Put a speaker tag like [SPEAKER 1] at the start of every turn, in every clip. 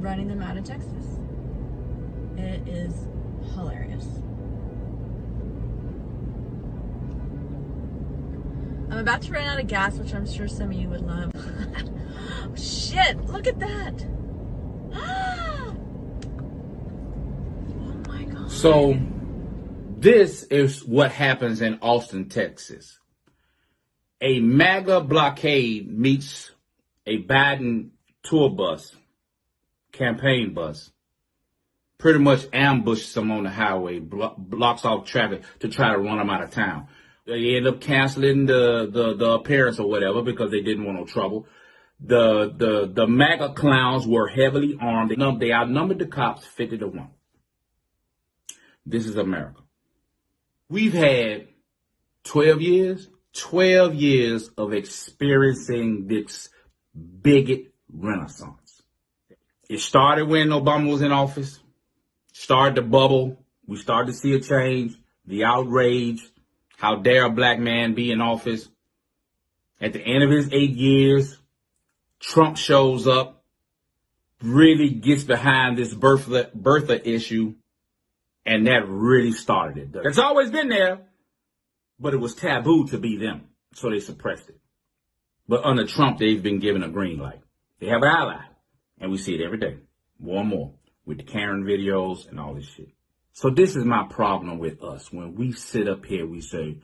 [SPEAKER 1] running them out of Texas. It is hilarious. I'm about to run out of gas, which I'm sure some of you would love. Shit, look at that. Oh my God.
[SPEAKER 2] So this is what happens in Austin, Texas. A MAGA blockade meets a Biden tour bus, campaign bus, pretty much ambushes them on the highway, blocks off traffic to try to run them out of town. They end up canceling the appearance or whatever because they didn't want no trouble. The MAGA clowns were heavily armed. They outnumbered the cops 50-1. This is America. We've had 12 years of experiencing this bigot renaissance. It started when Obama was in office, started the bubble. We started to see a change, the outrage. How dare a black man be in office? At the end of his 8 years, Trump shows up, really gets behind this birther issue, and that really started it. It's always been there, but it was taboo to be them, so they suppressed it. But under Trump, they've been given a green light. They have an ally, and we see it every day, more and more, with the Karen videos and all this shit. So this is my problem with us. When we sit up here, we say,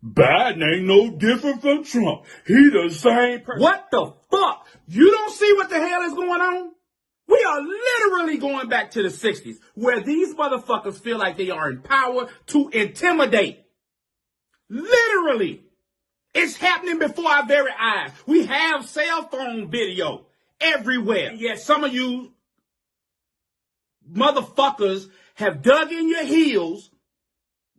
[SPEAKER 2] Biden ain't no different from Trump. He the same person. What the fuck? You don't see what the hell is going on? We are literally going back to the 60s, where these motherfuckers feel like they are in power to intimidate. Literally. It's happening before our very eyes. We have cell phone video everywhere. Yet some of you motherfuckers have dug in your heels.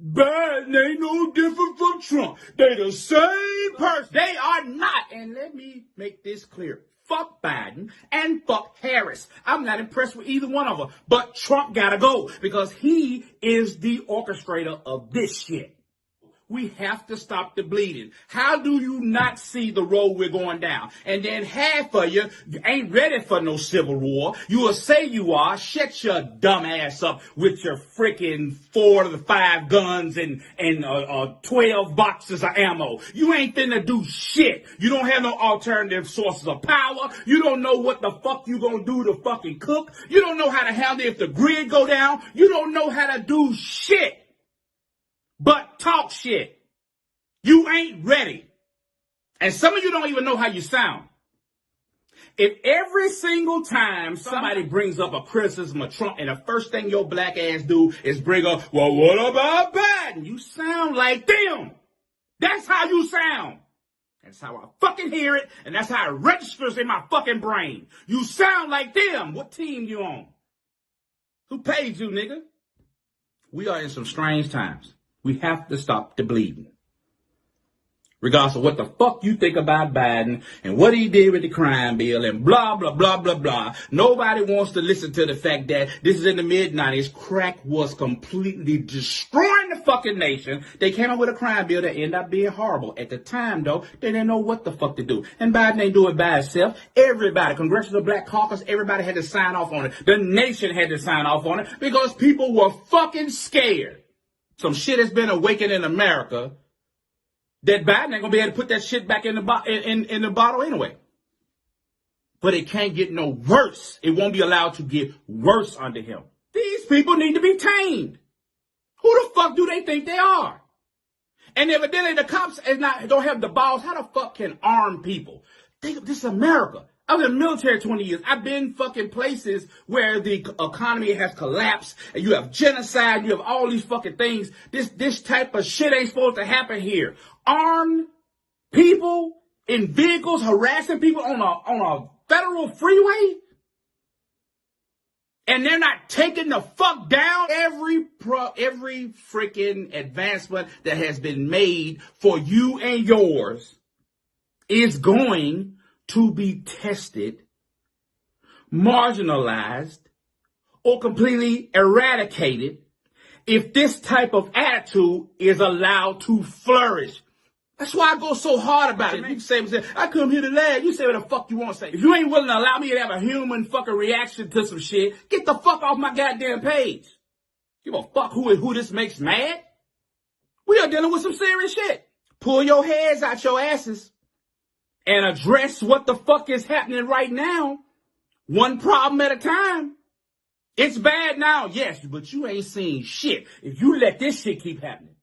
[SPEAKER 2] Biden ain't no different from Trump. They the same person. They are not. And let me make this clear. Fuck Biden and fuck Harris. I'm not impressed with either one of them. But Trump gotta go because he is the orchestrator of this shit. We have to stop the bleeding. How do you not see the road we're going down? And then half of you ain't ready for no civil war. You will say you are. Shut your dumb ass up with your freaking 4 to 5 guns and 12 boxes of ammo. You ain't finna do shit. You don't have no alternative sources of power. You don't know what the fuck you gonna do to fucking cook. You don't know how to handle it if the grid go down. You don't know how to do shit. But talk shit. You ain't ready. And some of you don't even know how you sound. If every single time somebody brings up a criticism of Trump and the first thing your black ass do is bring up, well, what about Biden? You sound like them. That's how you sound. That's how I fucking hear it. And that's how it registers in my fucking brain. You sound like them. What team you on? Who paid you, nigga? We are in some strange times. We have to stop the bleeding. Regardless of what the fuck you think about Biden and what he did with the crime bill and blah, blah, blah, blah, blah. Nobody wants to listen to the fact that this is in the mid-90s. Crack was completely destroying the fucking nation. They came up with a crime bill that ended up being horrible. At the time, though, they didn't know what the fuck to do. And Biden ain't do it by himself. Everybody, Congressional Black Caucus, everybody had to sign off on it. The nation had to sign off on it because people were fucking scared. Some shit has been awakened in America that Biden ain't gonna be able to put that shit back in the bottle anyway. But it can't get no worse. It won't be allowed to get worse under him. These people need to be tamed. Who the fuck do they think they are? And evidently the cops don't have the balls. How the fuck can arm people? This is America. I was in the military 20 years. I've been fucking places where the economy has collapsed and you have genocide, you have all these fucking things. This type of shit ain't supposed to happen here. Armed people in vehicles harassing people on a federal freeway? And they're not taking the fuck down every freaking advancement that has been made for you and yours is going to be tested, marginalized, or completely eradicated if this type of attitude is allowed to flourish. That's why I go so hard about it. You say, I come here to laugh. You say what the fuck you want to say. If you ain't willing to allow me to have a human fucking reaction to some shit, get the fuck off my goddamn page. Give a fuck who this makes mad. We are dealing with some serious shit. Pull your heads out your asses and address what the fuck is happening right now. One problem at a time. It's bad now, yes, but you ain't seen shit if you let this shit keep happening.